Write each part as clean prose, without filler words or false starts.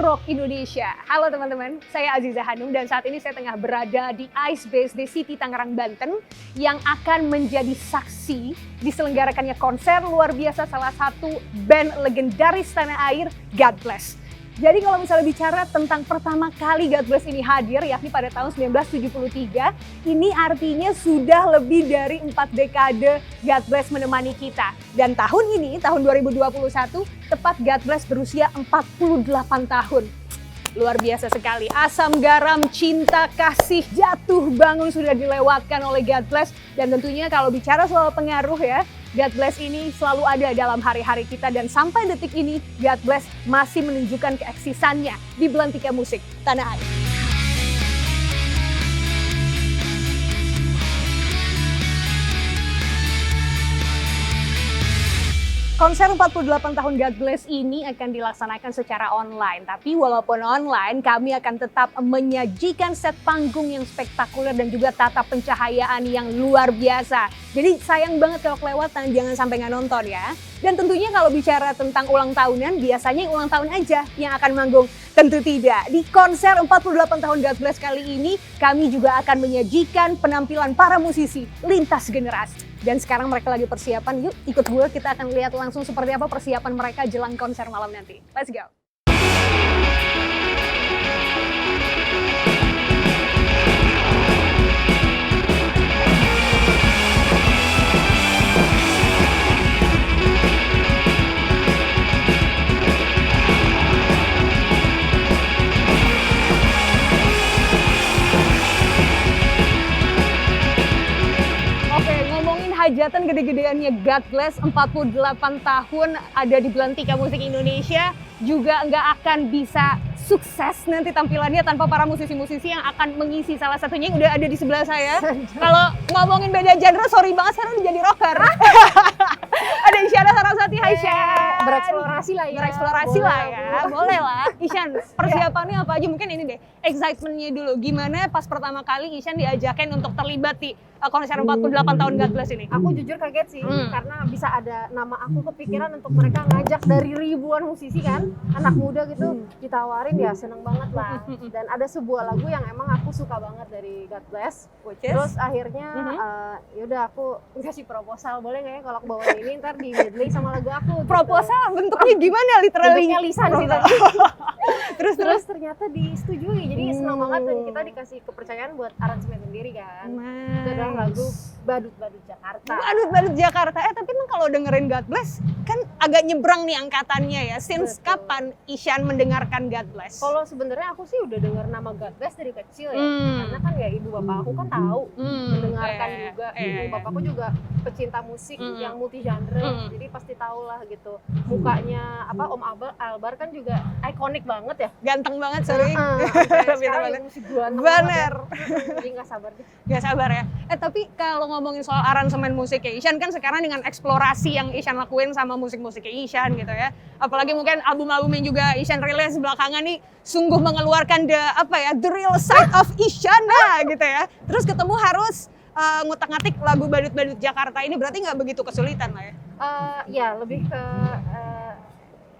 Rock Indonesia. Halo teman-teman, saya Aziza Hanum dan saat ini saya tengah berada di Ice BSD City Tangerang, Banten yang akan menjadi saksi diselenggarakannya konser luar biasa salah satu band legendaris tanah air, God Bless. Jadi kalau misalnya bicara tentang pertama kali God Bless ini hadir, yakni pada tahun 1973, ini artinya sudah lebih dari 4 dekade God Bless menemani kita. Dan tahun ini, tahun 2021, tepat God Bless berusia 48 tahun. Luar biasa sekali, asam garam, cinta, kasih, jatuh bangun sudah dilewatkan oleh God Bless. Dan tentunya kalau bicara soal pengaruh ya, God Bless ini selalu ada dalam hari-hari kita dan sampai detik ini God Bless masih menunjukkan keeksisannya di belantika musik tanah air. Konser 48 tahun God Bless ini akan dilaksanakan secara online. Tapi walaupun online, kami akan tetap menyajikan set panggung yang spektakuler dan juga tata pencahayaan yang luar biasa. Jadi sayang banget kalau kelewatan, jangan sampai nggak nonton ya. Dan tentunya kalau bicara tentang ulang tahunan, biasanya ulang tahun aja yang akan manggung. Tentu tidak. Di konser 48 tahun God Bless kali ini, kami juga akan menyajikan penampilan para musisi lintas generasi. Dan sekarang mereka lagi persiapan, yuk ikut gue, kita akan lihat langsung seperti apa persiapan mereka jelang konser malam nanti. Let's go! Hajatan gede-gedeannya God Bless 48 tahun ada di belantika musik Indonesia juga nggak akan bisa sukses nanti tampilannya tanpa para musisi-musisi yang akan mengisi, salah satunya yang udah ada di sebelah saya. Kalau ngomongin beda genre, sorry banget sekarang udah jadi rocker. Ada Isyana Saraswati, hai Isyan. Bereksplorasi lah ya. Bereksplorasi lah ya, boleh lah. Isyan, persiapannya apa aja? Mungkin ini deh, excitementnya dulu. Gimana pas pertama kali Isyan diajakin untuk terlibat di konser 48 tahun God Bless ini? Aku jujur kaget sih, karena bisa ada nama aku kepikiran untuk mereka ngajak dari ribuan musisi kan, anak muda gitu, ditawarin ya seneng banget lah. Dan ada sebuah lagu yang emang aku suka banget dari God Bless. Terus akhirnya yaudah aku kasih proposal, boleh nggak ya kalau aku bawain ini ntar di medley sama lagu aku. Gitu. Proposal bentuknya gimana? Literally bentuknya lisan sih tadi. terus ternyata disetujui, jadi senang banget dan kita dikasih kepercayaan buat aransemen sendiri kan. Itu adalah lagu Badut-Badut Jakarta. Badut-Badut Jakarta. Tapi emang kalau dengerin God Bless kan agak nyebrang nih angkatannya ya. Since kapan Isyan mendengarkan God Bless? Kalau sebenarnya aku sih udah dengar nama God Bless dari kecil ya. Karena kan ya ibu bapak aku kan tahu, mendengarkan juga. Ibu bapakku juga pecinta musik yang multi genre. Jadi pasti tahu lah gitu. Mukanya Om Albar kan juga ikonik banget ya. Ganteng banget, sorry. Sekarang musik ganteng. Bener. Jadi nggak sabar deh. Gak sabar ya. Tapi kalau ngomongin soal aransemen musik ya, Isyan kan sekarang dengan eksplorasi yang Isyan lakuin sama musik-musiknya Isyan gitu ya. Apalagi mungkin album-album yang juga Isyan rilis belakangan nih sungguh mengeluarkan the real side of Isyana gitu ya. Terus ketemu harus ngutak-ngatik lagu Badut-Badut Jakarta ini berarti nggak begitu kesulitan lah ya? Ya lebih ke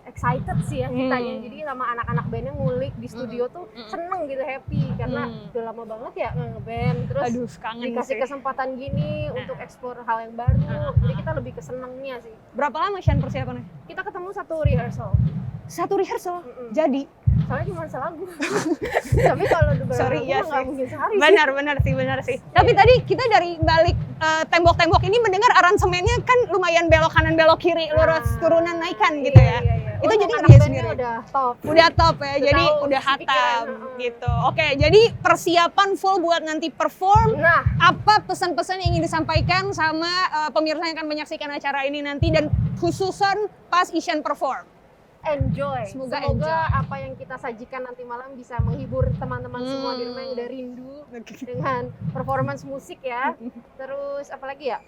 excited sih ya kitanya. Jadi sama anak-anak bandnya ngulik di studio tuh seneng gitu, happy karena udah lama banget ya nge-band, terus dikasih kesempatan gini untuk eksplor hal yang baru. Jadi kita lebih ke senengnya sih. Berapa lama Syan persiapannya? Kita ketemu satu rehearsal. Jadi? Soalnya cuma selagu. Tapi kalau sorry ya nggak mungkin sehari sih. Benar sih. Tapi tadi kita dari balik tembok-tembok ini mendengar aransemennya kan lumayan belok kanan belok kiri, lurus turunan naikan gitu ya. Itu jadi dia sendiri udah top ya, jadi udah hatam gitu. Oke, jadi persiapan full buat nanti perform. Apa pesan-pesan yang ingin disampaikan sama pemirsa yang akan menyaksikan acara ini nanti dan khususan pas Isyan perform? Enjoy. Semoga apa yang kita sajikan nanti malam bisa menghibur teman-teman semua di rumah yang udah rindu dengan performance musik ya. Terus apalagi ya?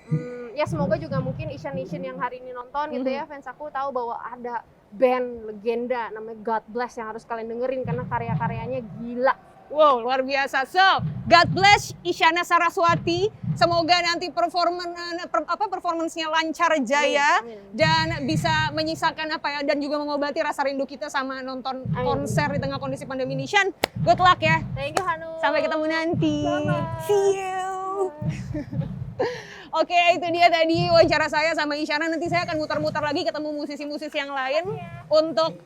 Ya semoga juga mungkin Isyan Nation yang hari ini nonton gitu ya, fans aku tahu bahwa ada band legenda namanya God Bless yang harus kalian dengerin karena karya-karyanya gila. Wow, luar biasa. So, God bless Isyana Saraswati. Semoga nanti performance-nya lancar jaya dan bisa menyisakan dan juga mengobati rasa rindu kita sama nonton konser di tengah kondisi pandemi ini. Shan, good luck ya. Thank you Hanum. Sampai ketemu nanti. Bye-bye. See you. Oke, itu dia tadi wawancara saya sama Isyana. Nanti saya akan muter-muter lagi ketemu musisi-musisi yang lain untuk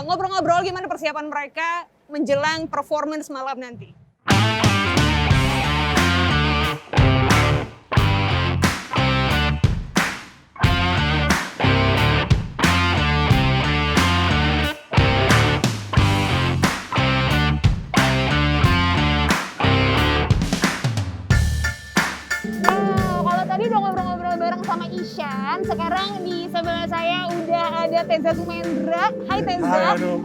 ngobrol-ngobrol gimana persiapan mereka menjelang performance malam nanti. Kalau tadi udah ngobrol-ngobrol bareng sama Isyan, sekarang di sebelah saya udah ada Teza Sumendra. Hai Teza. Hai, Hanum.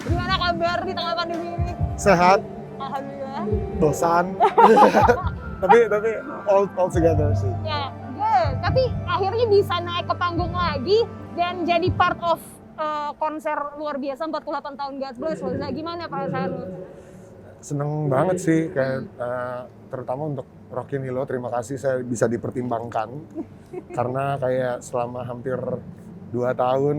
Gimana kabar di tengah pandemi ini? Sehat, Alhamdulillah. bosan. tapi all together sih. Ya, good. Tapi akhirnya bisa naik ke panggung lagi dan jadi part of konser luar biasa 48 tahun God Bless. Loza, gimana perasaan lu? Seneng banget sih, kayak terutama untuk Rocky Nilo, terima kasih saya bisa dipertimbangkan. Karena kayak selama hampir 2 tahun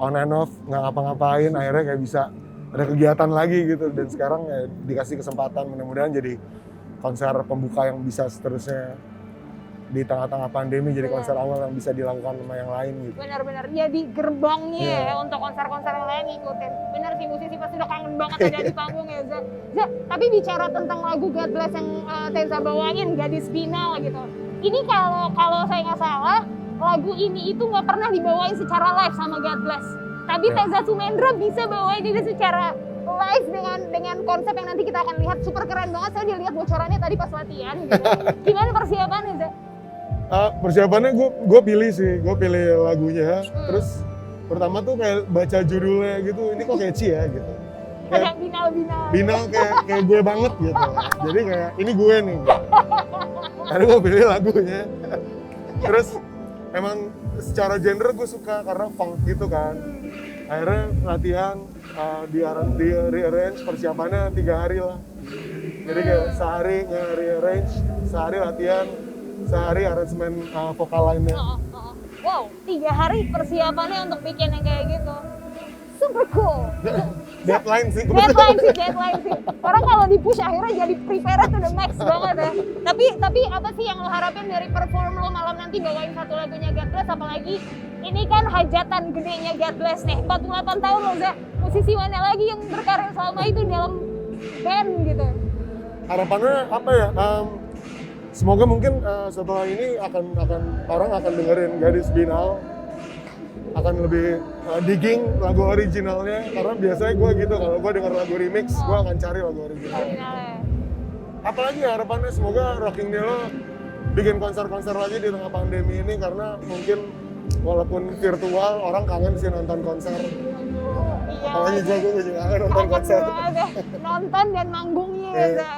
on and off, nggak ngapa-ngapain, akhirnya kayak bisa ada kegiatan lagi gitu. Dan sekarang ya dikasih kesempatan, mudah-mudahan jadi konser pembuka yang bisa seterusnya di tengah-tengah pandemi, jadi konser awal yang bisa dilakukan sama yang lain gitu. Benar-benar jadi gerbangnya Yeah. ya untuk konser-konser yang lain ngikutin. Benar sih, musisi pasti udah kangen banget ada di panggung ya Za. Za, tapi bicara tentang lagu God Bless yang Teza bawain, Gadis Binal gitu. Ini kalau saya nggak salah, lagu ini itu nggak pernah dibawain secara live sama God Bless. Tapi Yeah. Teza Sumendra bisa bawain ini secara live dengan konsep yang nanti kita akan lihat. Super keren banget, saya dilihat bocorannya tadi pas latihan gitu. Gimana persiapannya Za? Persiapannya gue pilih lagunya, terus pertama tuh kayak baca judulnya gitu, ini kok catchy ya gitu. Kayak Binal-Binal. Binal kayak gue banget gitu. Jadi kayak ini gue nih. Akhirnya gue pilih lagunya. Terus emang secara genre gue suka karena funk gitu kan. Akhirnya latihan di rearrange, persiapannya 3 hari lah. Jadi kayak sehari nge-rearrange, sehari latihan, sehari aransemen vokal lainnya. Wow, 3 hari persiapannya untuk bikin yang kayak gitu. Super cool. Deadline sih. Deadline sih. Orang kalau di-push akhirnya jadi prepare to the max banget ya. Tapi apa sih yang lo harapin dari perform lo malam nanti bawain satu lagunya God Bless, apalagi ini kan hajatan gedenya God Bless nih. 48 tahun lo Za. Musisi mana lagi yang berkarir selama itu dalam band gitu? Harapannya apa ya? Semoga mungkin setelah ini orang akan dengerin Gadis Binal, akan lebih digging lagu originalnya, karena biasanya gue gitu, kalau gue denger lagu remix, gue akan cari lagu originalnya. Apalagi harapannya semoga Rocky Nilo bikin konser-konser lagi di tengah pandemi ini, karena mungkin walaupun virtual orang kangen sih nonton konser. Iya. Apalagi gue juga kangen nonton konser. Nonton dan manggungnya Teza.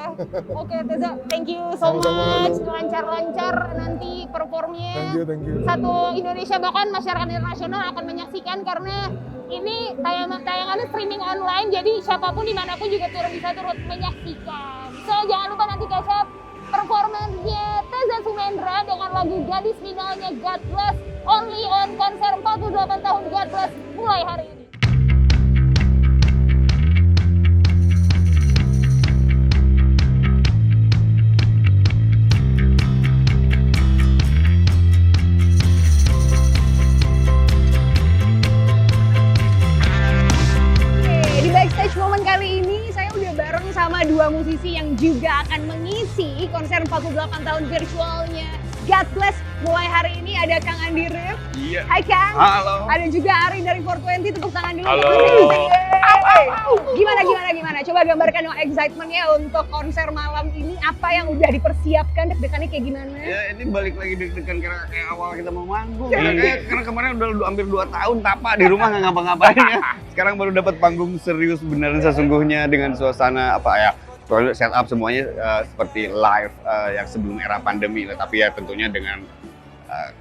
Oke Teza, thank you so Sama-sama, much. Lancar-lancar nanti performnya. Thank you. Satu Indonesia bahkan masyarakat internasional akan menyaksikan, karena ini tayangannya streaming online, jadi siapapun dimanapun juga bisa turut menyaksikan. So jangan lupa nanti catch up performance-nya Teza Sumendra dengan lagu Gadis Binalnya God Bless, only on konser 48 tahun God Bless mulai hari ini. Momen kali ini saya udah bareng sama 2 musisi yang juga akan mengisi konser 48 tahun virtualnya God Bless mulai hari ini. Ada Kang Andi Rif. Iya. Hai Kang. Halo. Ada juga Ari dari 420, tepuk tangan dulu. Halo. Gimana? Coba gambarkan dong excitement-nya untuk konser malam ini. Apa yang udah dipersiapkan, deg-degannya kayak gimana? Ya ini balik lagi deg-degan kayak awal kita mau manggung. Karena kemarin udah hampir 2 tahun tapa di rumah nggak ngapa-ngapain ya. Sekarang baru dapat panggung serius beneran sesungguhnya dengan suasana toilet setup semuanya seperti live yang sebelum era pandemi, tapi ya tentunya dengan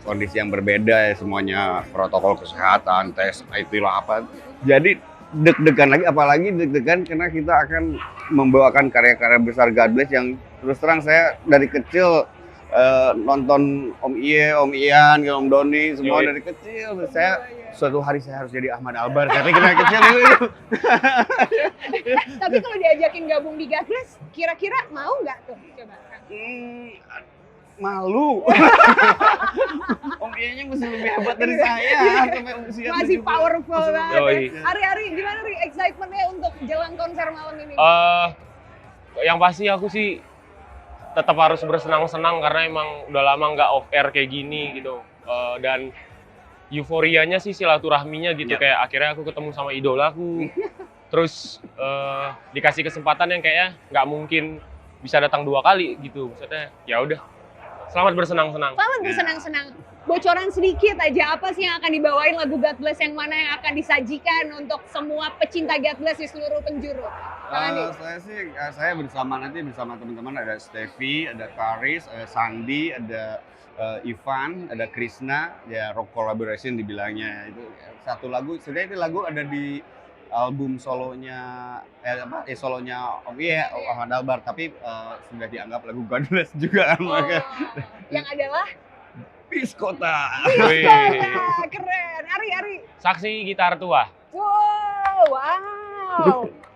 kondisi yang berbeda ya, semuanya protokol kesehatan, tes, itulah apa. Jadi deg-degan lagi, apalagi deg-degan karena kita akan membawakan karya-karya besar God Bless yang terus terang saya dari kecil nonton Om Iye, Om Ian, Om Doni, semua dari kecil. Saya suatu hari saya harus jadi Ahmad Albar karena kita kecil itu. Tapi kalau diajakin gabung di God Bless, kira-kira mau nggak tuh? Coba. Malu. Om Ianya masih lebih hebat dari saya sampai usia Masih 70. powerful banget. Yoi. Ari, gimana Ri excitementnya untuk jelang konser malam ini? Yang pasti aku sih tetap harus bersenang-senang karena emang udah lama nggak off air kayak gini gitu. Dan euforianya sih silaturahminya gitu, kayak akhirnya aku ketemu sama idolaku. Terus dikasih kesempatan yang kayaknya nggak mungkin bisa datang 2 kali gitu. Maksudnya ya udah, selamat bersenang-senang. Selamat bersenang-senang. Bocoran sedikit aja, apa sih yang akan dibawain lagu God Bless yang mana yang akan disajikan untuk semua pecinta God Bless di seluruh penjuru? Saya bersama teman-teman ada Steffi, ada Karis, ada Sandi, ada Ivan, ada Krishna, ya rock collaboration dibilangnya. Itu satu lagu, sebenarnya itu lagu ada di album solonya solonya Om Iye, Ahmad Albar, tapi sudah dianggap lagu God Bless juga kan. Yang adalah Biskota. keren. Ari. Saksi gitar tua. Wow.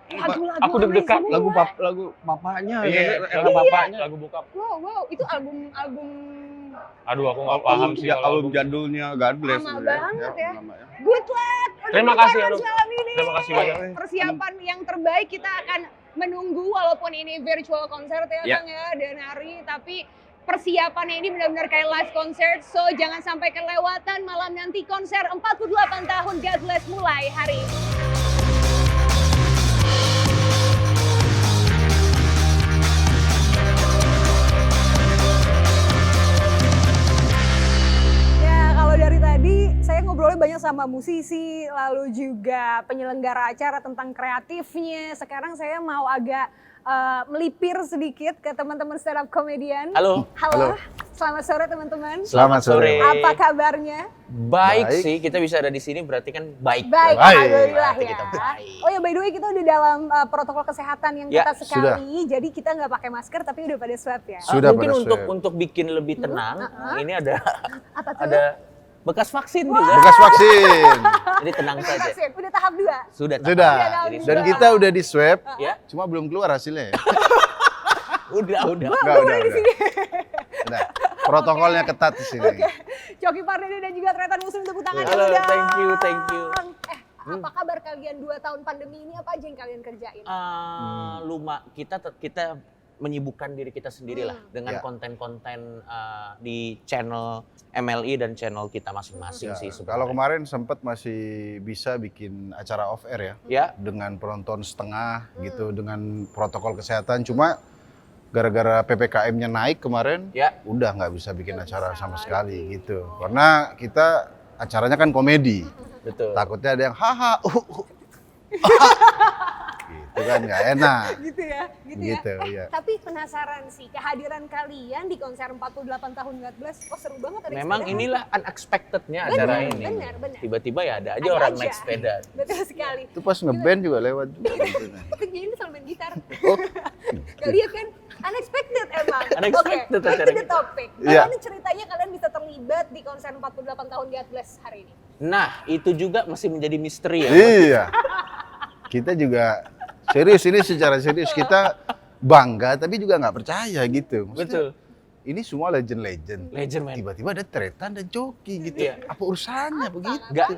Lagu-lagu Aku deg-degan. semua. Lagu papanya. Lagu bapaknya, lagu bokap. Wow, itu album Aduh, aku nggak paham sih kalau album jadulnya God Bless. lama sebenarnya. banget ya. Lama ya. Good luck. untuk Terima kasih, performance Anu. malam ini. Terima kasih banyak. Persiapan yang terbaik kita akan menunggu walaupun ini virtual concert ya Ya. Kang ya dan Ari, tapi persiapannya ini benar-benar kayak live concert. So jangan sampai kelewatan malam nanti konser 48 tahun God Bless mulai hari ini. Ya, kalau dari tadi saya ngobrolnya banyak sama musisi, lalu juga penyelenggara acara tentang kreatifnya. Sekarang saya mau agak melipir sedikit ke teman-teman stand up comedian. Halo. Halo. Selamat sore teman-teman. Selamat sore. Apa kabarnya? Baik Baik. sih, kita bisa ada di sini berarti kan baik. Baik, Baik. alhamdulillah Berarti ya. kita baik. Oh ya, by the way kita udah dalam protokol kesehatan yang Ya, ketat sekali. Jadi kita nggak pakai masker tapi udah pada swab ya. Sudah Mungkin pada untuk swab. untuk bikin lebih tenang, ini ada Apa tuh? ada bekas vaksin juga. Bekas vaksin. Jadi tenang saja. Vaksin. Udah tahap 2. Sudah. Sudah. Jadi Dan sudah. kita udah di swab, Ya, cuma belum keluar hasilnya ya. udah. Enggak, udah. Udah. Protokolnya ketat di sini. Coki Pardede dan juga Tretan Muslim tepuk tangan Halo, dulu dong. thank you. Apa kabar kalian 2 tahun pandemi ini? Apa aja yang kalian kerjain? Kita menyibukkan diri kita sendirilah dengan Ya. konten-konten di channel MLI dan channel kita masing-masing Ya, sih kalau sebenarnya. kemarin sempat masih bisa bikin acara off air ya, Ya, dengan penonton setengah gitu, dengan protokol kesehatan. Cuma gara-gara PPKM-nya naik kemarin, ya. udah nggak bisa bikin acara sama sekali gitu. Karena kita acaranya kan komedi, Betul. takutnya ada yang haha, gitu kan nggak enak. Gitu ya. Gitu ya. Tapi penasaran sih kehadiran kalian di konser 48 tahun God Bless. Oh seru banget ada Memang sepeda. inilah unexpected-nya acara ini. Benar. Tiba-tiba ya ada aja Ada orang aja. naik sepeda. Betul sekali. Itu pas ngeband juga lewat juga gitu. Tapi ini sambil main gitar. Oh, Gak lihat kan? Unexpected emang. Unexpected Oke, acara back to the kita. topic. Iya. Gimana ceritanya kalian bisa terlibat di konser 48 tahun God Bless hari ini? Nah, itu juga masih menjadi misteri ya. iya. Kita juga serius, ini secara serius kita bangga tapi juga nggak percaya gitu. Maksudnya, Betul. ini semua legend-legend. Legend man. Tiba-tiba ada Tretan dan Coki gitu. Iya. Apa urusannya begitu? Enggak,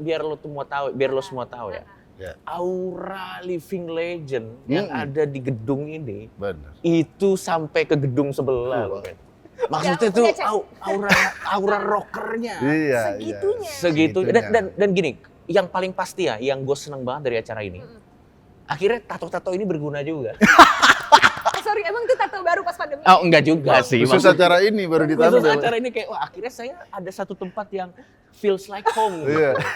biar lo semua tahu ya. Ya. Aura living legend yang ada di gedung ini Benar. itu sampai ke gedung sebelah loh, men. Maksudnya tuh Udah cek. aura rockernya. Iya, Segitunya. iya. Segitu. Segitunya. Dan gini, yang paling pasti ya, yang gue seneng banget dari acara ini, akhirnya tato-tato ini berguna juga. Sorry, emang itu tato baru pas pandemi? Oh, enggak juga sih. Khusus acara ini baru Khusus ditambah. acara ini kayak, wah akhirnya saya ada satu tempat yang feels like home. Iya. Gitu.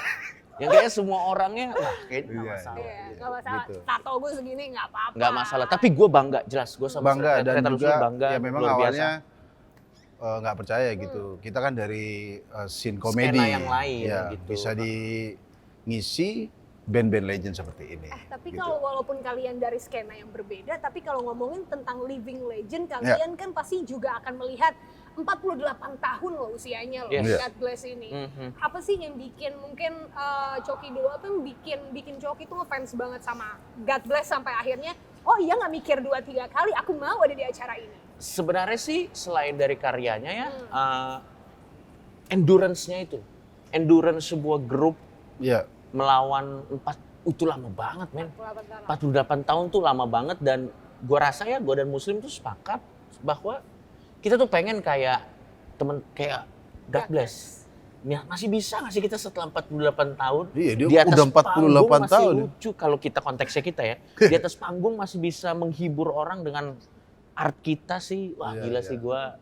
Yang kayak semua orangnya, wah kayaknya nggak Iya, masalah. Iya, nggak masalah. Gitu. Tato gue segini nggak apa-apa. Nggak masalah, tapi gue bangga, jelas. Gue sama Bangga dan Tretan juga Muslim bangga, ya memang luar biasa. awalnya nggak percaya gitu. Kita kan dari scene komedi. Skena yang lain Ya, gitu. bisa ngisi band-band legend seperti ini. Tapi gitu. kalau walaupun kalian dari skena yang berbeda, tapi kalau ngomongin tentang living legend, kalian kan pasti juga akan melihat 48 tahun loh usianya loh, Yes. God Bless ini. Apa sih yang bikin mungkin Coki dulu apa yang bikin Coki tuh ngefans banget sama God Bless sampai akhirnya, oh iya nggak mikir 2-3 kali, aku mau ada di acara ini. Sebenarnya sih selain dari karyanya ya, endurance-nya itu. Endurance sebuah grup Iya. melawan itu lama banget, men. 48 tahun. 48 tahun tuh lama banget, dan gua rasa ya gua dan Muslim tuh sepakat bahwa kita tuh pengen kayak kayak God Bless. Ya, masih bisa nggak sih kita setelah 48 tahun? Iya, dia di atas udah 48 panggung tahun. masih lucu kalau kita konteksnya kita ya. Di atas panggung masih bisa menghibur orang dengan art kita sih. Wah, Iya, gila iya. sih gua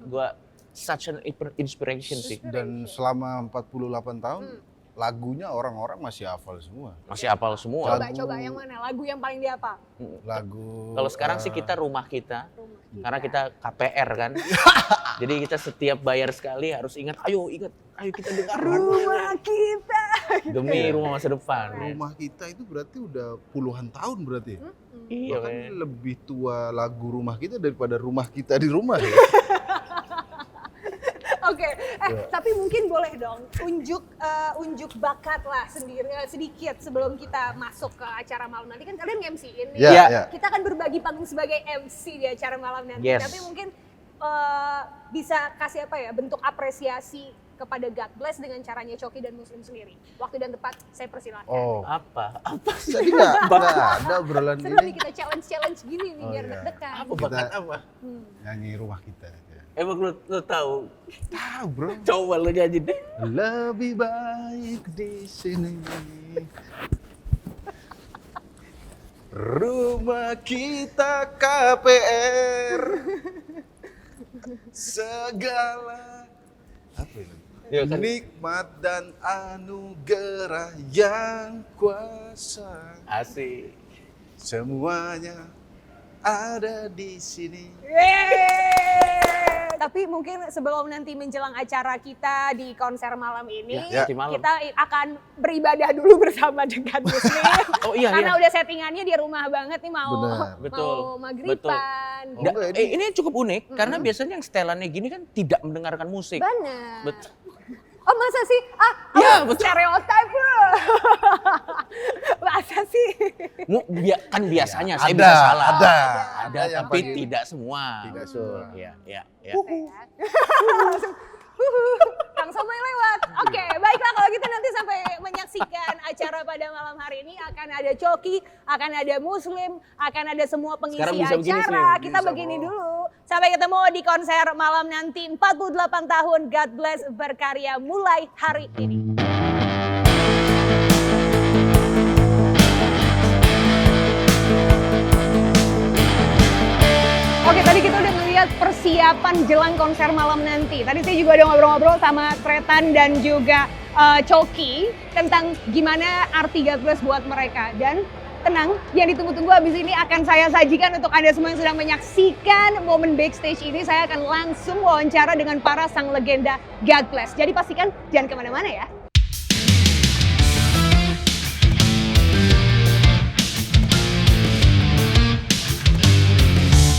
such an inspiration sih. Dan selama 48 tahun lagunya orang-orang masih hafal semua. Masih hafal semua. Coba yang mana? Lagu yang paling dia apa? Lagu Kalau sekarang sih kita rumah kita, karena kita KPR kan. Jadi kita setiap bayar sekali harus ingat, ayo kita dengar Rumah kita. demi rumah masa depan. Rumah Kita itu berarti udah puluhan tahun berarti. Iya, Bahkan men. lebih tua lagu Rumah Kita daripada Rumah Kita di Rumah ya. Oke, tapi mungkin boleh dong unjuk bakat lah sendiri sedikit sebelum kita masuk ke acara malam nanti, kan kalian MC-in nih. Iya, iya. Kita akan berbagi panggung sebagai MC di acara malam nanti. Yes. Tapi mungkin bisa kasih apa ya, bentuk apresiasi kepada God Bless dengan caranya Coki dan Muslim sendiri. Waktu dan tempat saya persilahkan. Oh, Apa sih? tadi nggak ada obrolan Seru nih ini. kita challenge gini nih Oh, biar iya. deg-degan. Apa bakat apa? Nyanyi Rumah Kita. Emang lu tahu? Tahu bro. Coba lu nyanyi deh. Lebih baik di sini. Rumah kita KPR. Segala apa ini? Ya, kan? Nikmat dan anugerah yang kuasa. Asik. Semuanya ada di sini. Yeay! Tapi mungkin sebelum nanti menjelang acara kita di konser malam ini, Ya, nanti malam. kita akan beribadah dulu bersama dengan Muslim. Oh iya, Karena iya. udah settingannya di rumah banget nih, mau Benar. Betul, mau maghriban. Oh, enggak, ini cukup unik karena biasanya yang setelannya gini kan tidak mendengarkan musik. Benar. Betul. Oh masa sih? Ya, oh, betul. stereotype bro. Masa sih? Kan biasanya saya Ada, bisa salah. ada yang tapi pakai- tidak semua. Tidak semua. Iya. Langsung, Kang Somai lewat. Oke, baiklah kalau gitu nanti sampai menyaksikan acara pada malam hari ini akan ada Coki, akan ada Muslim, akan ada semua pengisi Sekarang bisa begini, acara. Slim. Kita Bisa, begini Bro. dulu. Sampai ketemu di konser malam nanti 48 tahun God Bless berkarya mulai hari ini. Oke, tadi kita udah melihat persiapan jelang konser malam nanti. Tadi saya juga udah ngobrol-ngobrol sama Tretan dan juga Coki tentang gimana arti God Bless buat mereka. Dan tenang, yang ditunggu-tunggu habis ini akan saya sajikan untuk Anda semua yang sedang menyaksikan momen backstage ini. Saya akan langsung wawancara dengan para sang legenda God Bless. Jadi pastikan jangan kemana-mana ya.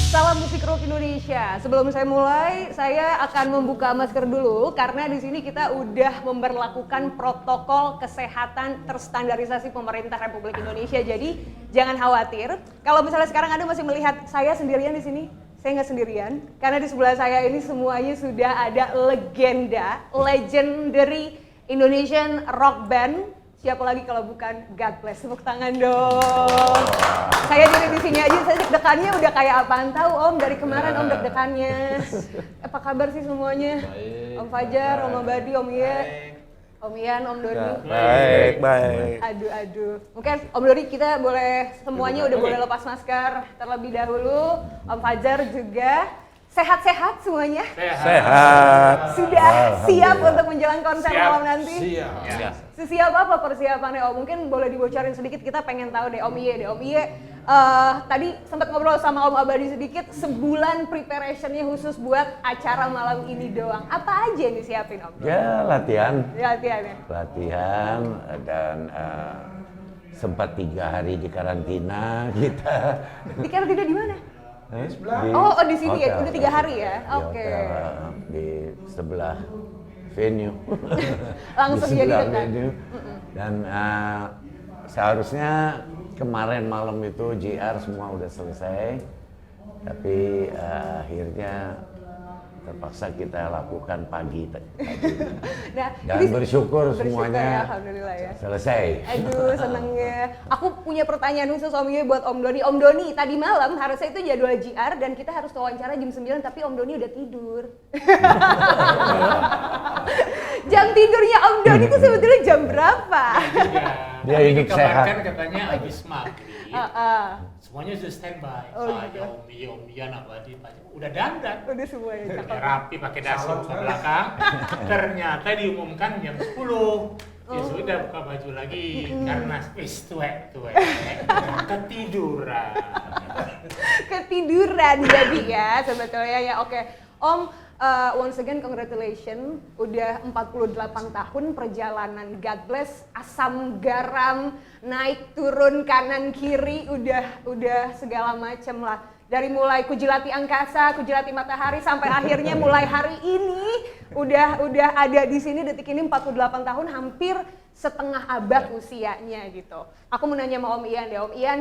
Salam musik rock Indonesia. Sebelum saya mulai, saya akan membuka masker dulu karena di sini kita udah memberlakukan protokol kesehatan terstandarisasi pemerintah Republik Indonesia. Jadi jangan khawatir. Kalau misalnya sekarang Anda masih melihat saya sendirian di sini, saya nggak sendirian karena di sebelah saya ini semuanya sudah ada legendary Indonesian rock band. Siapa lagi kalau bukan God Bless? Tepuk tangan dong. Saya diri di sini aja, saya deg-degannya udah kayak apaan tahu Om, dari kemarin Om deg-degannya. Apa kabar sih semuanya? Baik, Om Fajar, Om Abadi, Om Iye, Om Ian, Om Doni. Baik. Aduh. Mungkin Om Doni kita boleh semuanya udah boleh lepas masker terlebih dahulu. Om Fajar juga. Sehat-sehat semuanya? Sehat. Sudah siap untuk menjelang konser malam nanti? Siap. Sesiap apa persiapannya Om? Mungkin boleh dibocorin sedikit, kita pengen tahu deh Om Iye. Om Iye, tadi sempat ngobrol sama Om Abadi sedikit, sebulan preparationnya khusus buat acara malam ini doang. Apa aja yang disiapin Om? Ya latihan Latihan ya? dan sempat 3 hari di karantina kita. Di karantina di mana? Di Oh, di sini ya, hotel. udah 3 hari ya? Di Oke. hotel, di sebelah venue. Langsung Di jadi sebelah dekat. venue. Dan seharusnya kemarin malam itu JR semua udah selesai, tapi akhirnya terpaksa kita lakukan pagi tadi. Nah, Dan ini bersyukur ya, semuanya alhamdulillah ya. selesai. Aduh, senengnya. Aku punya pertanyaan khusus Om Yoyo buat Om Doni. Om Doni, tadi malam harusnya itu jadwal JR dan kita harus wawancara jam 9, tapi Om Doni udah tidur. Jam tidurnya Om Doni itu sebetulnya jam berapa? Dia hidup sehat. Dikabarkan katanya habis maghrib, semuanya sudah standby. Oh, Pak gitu. Yomi, Om Ian, Abadi, Pak udah dandan. Udah semuanya Udah cakep. rapi pakai dasi ke belakang. Ternyata diumumkan jam 10. Ya sudah buka baju lagi karena tuwek ketiduran. Ketiduran jadi ya sebetulnya ya. Oke, Om, once again congratulations, udah 48 tahun perjalanan. God bless, asam garam, naik turun kanan kiri, udah segala macem lah. Dari mulai kujilati angkasa, kujilati matahari, sampai akhirnya mulai hari ini udah ada di sini detik ini 48 tahun, hampir setengah abad usianya gitu. Aku mau nanya sama Om Ian deh, Om Ian,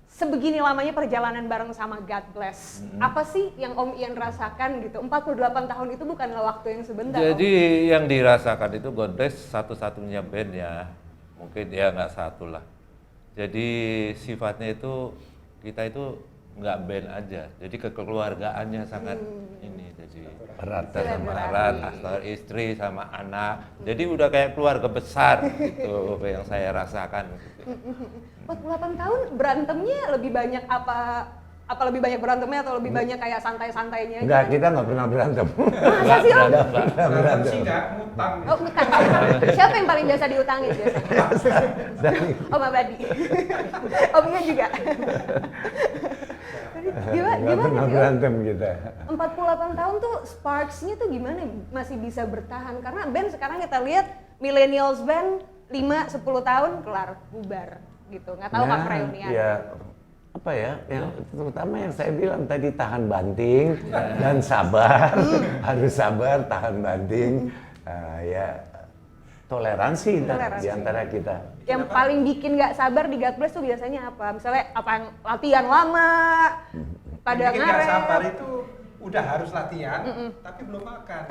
sebegini lamanya perjalanan bareng sama God Bless. Apa sih yang Om Ian rasakan gitu? 48 tahun itu bukanlah waktu yang sebentar. Jadi yang dirasakan itu God Bless satu-satunya band ya, mungkin ya nggak satu lah. Jadi sifatnya itu kita itu nggak band aja, jadi kekeluargaannya sangat ini, jadi Erat. kita sama erat, antara istri sama anak, jadi udah kayak keluarga besar gitu yang saya rasakan. Gitu. 48 tahun berantemnya lebih banyak apa lebih banyak berantemnya atau lebih banyak kayak santai-santainya? Enggak, kita nggak pernah berantem. Masa sih Om? Nggak berantem. Oh, bukan. Siapa yang paling biasa diutangin biasanya? Om Abadi. Om Ian juga. Nggak Gimana pernah sih, Om? berantem kita. 48 tahun tuh sparks-nya tuh gimana masih bisa bertahan? Karena band sekarang kita lihat millennials band 5-10 tahun kelar bubar gitu. Nggak tahu kapan reunian. Ya, apa ya, yang terutama yang saya bilang tadi tahan banting dan sabar, harus sabar, tahan banting, ya toleransi Toleransi. di antara kita. Yang paling bikin nggak sabar di God Bless tuh biasanya apa? Misalnya apa yang latihan lama, pada Yang bikin nggak ngaret. sabar itu udah harus latihan, tapi belum makan.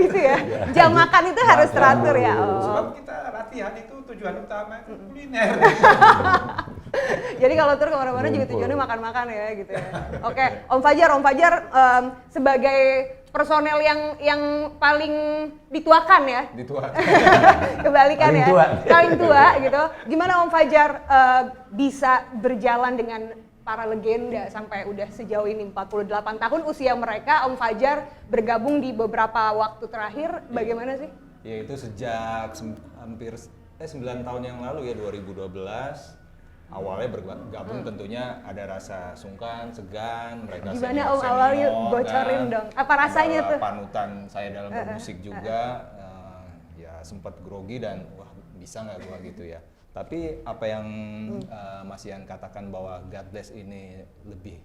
Gitu ya. Jam makan itu harus teratur ya. Sebab Oh. kita latihan itu tujuan utama itu kuliner. Jadi kalau tur kemana-mana juga tujuannya makan-makan ya gitu ya. Oke, Om Fajar sebagai personel yang paling dituakan ya. Dituakan. Kebalikan Paling ya. tua. Paling tua gitu. Gimana Om Fajar bisa berjalan dengan para legenda sampai udah sejauh ini 48 tahun usia mereka, Om Fajar bergabung di beberapa waktu terakhir, bagaimana sih? Ya itu sejak hampir 9 tahun yang lalu ya, 2012. Awalnya bergabung tentunya ada rasa sungkan, segan, mereka Gimana Om awalnya bocorin dong? Apa rasanya tuh? Panutan saya dalam bermusik juga, ya sempat grogi dan wah bisa nggak gua gitu ya. Tapi apa yang Mas Ian katakan bahwa God Bless ini lebih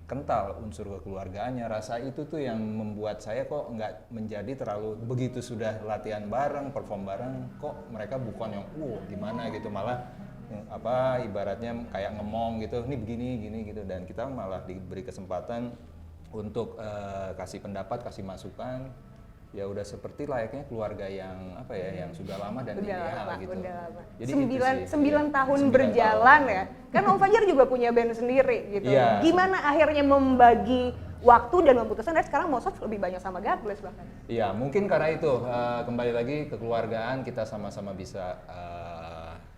kental unsur kekeluargaannya, rasa itu tuh yang membuat saya kok nggak menjadi terlalu begitu sudah latihan bareng, perform bareng, kok mereka bukan yang gimana gitu, malah ibaratnya kayak ngomong gitu, ini begini gini gitu, dan kita malah diberi kesempatan untuk kasih pendapat, kasih masukan. Ya udah seperti layaknya keluarga yang yang sudah lama dan ideal gitu. Udah lama. Jadi 9 tahun berjalan ya. Kan Om Fajar juga punya band sendiri gitu. Iya. Gimana akhirnya membagi waktu dan memutuskan sekarang Mosov lebih banyak sama God Bless bahkan? Iya, mungkin karena itu kembali lagi kekeluargaan, kita sama-sama bisa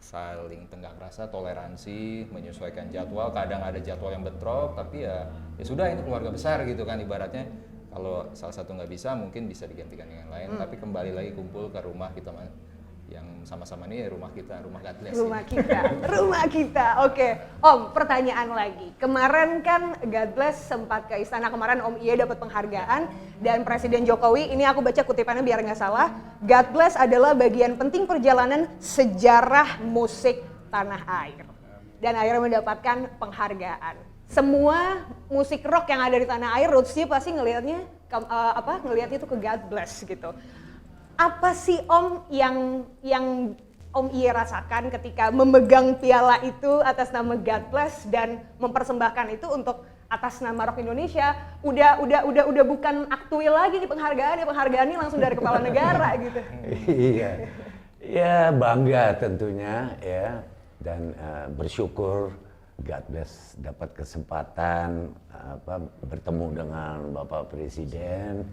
saling tenggang rasa, toleransi, menyesuaikan jadwal. Kadang ada jadwal yang bentrok, tapi ya sudah, ini keluarga besar gitu kan ibaratnya. Kalau salah satu nggak bisa, mungkin bisa digantikan dengan yang lain. Tapi kembali lagi kumpul ke rumah kita yang sama-sama nih rumah kita, rumah God Bless. Rumah kita. Oke, Om, pertanyaan lagi. Kemarin kan God Bless sempat ke istana, kemarin Om Iye dapat penghargaan dan Presiden Jokowi, ini aku baca kutipannya biar nggak salah, God Bless adalah bagian penting perjalanan sejarah musik tanah air. Dan akhirnya mendapatkan penghargaan. Semua musik rock yang ada di tanah air, roots-nya pasti ngelihatnya itu ke God Bless gitu. Apa sih Om yang Om Iye rasakan ketika memegang piala itu atas nama God Bless dan mempersembahkan itu untuk atas nama rock Indonesia? Udah bukan aktuil lagi nih penghargaan ini langsung dari kepala negara gitu. Iya. Ya bangga tentunya ya, dan bersyukur God Bless dapat kesempatan bertemu dengan Bapak Presiden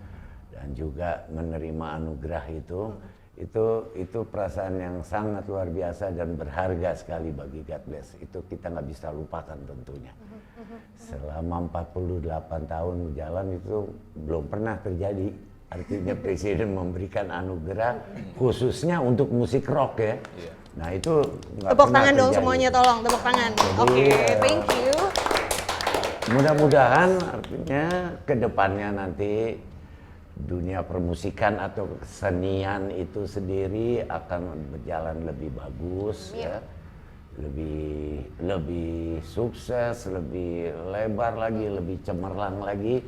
dan juga menerima anugerah itu perasaan yang sangat luar biasa dan berharga sekali bagi God Bless. Itu kita nggak bisa lupakan tentunya. Selama 48 tahun jalan itu belum pernah terjadi. Artinya Presiden memberikan anugerah khususnya untuk musik rock ya. Nah itu nggak tepuk pernah tangan dong terjadi. semuanya, tolong tepuk tangan. Oke, thank you. Mudah-mudahan artinya ke depannya nanti dunia permusikan atau kesenian itu sendiri akan berjalan lebih bagus ya. Lebih sukses, lebih lebar lagi, lebih cemerlang lagi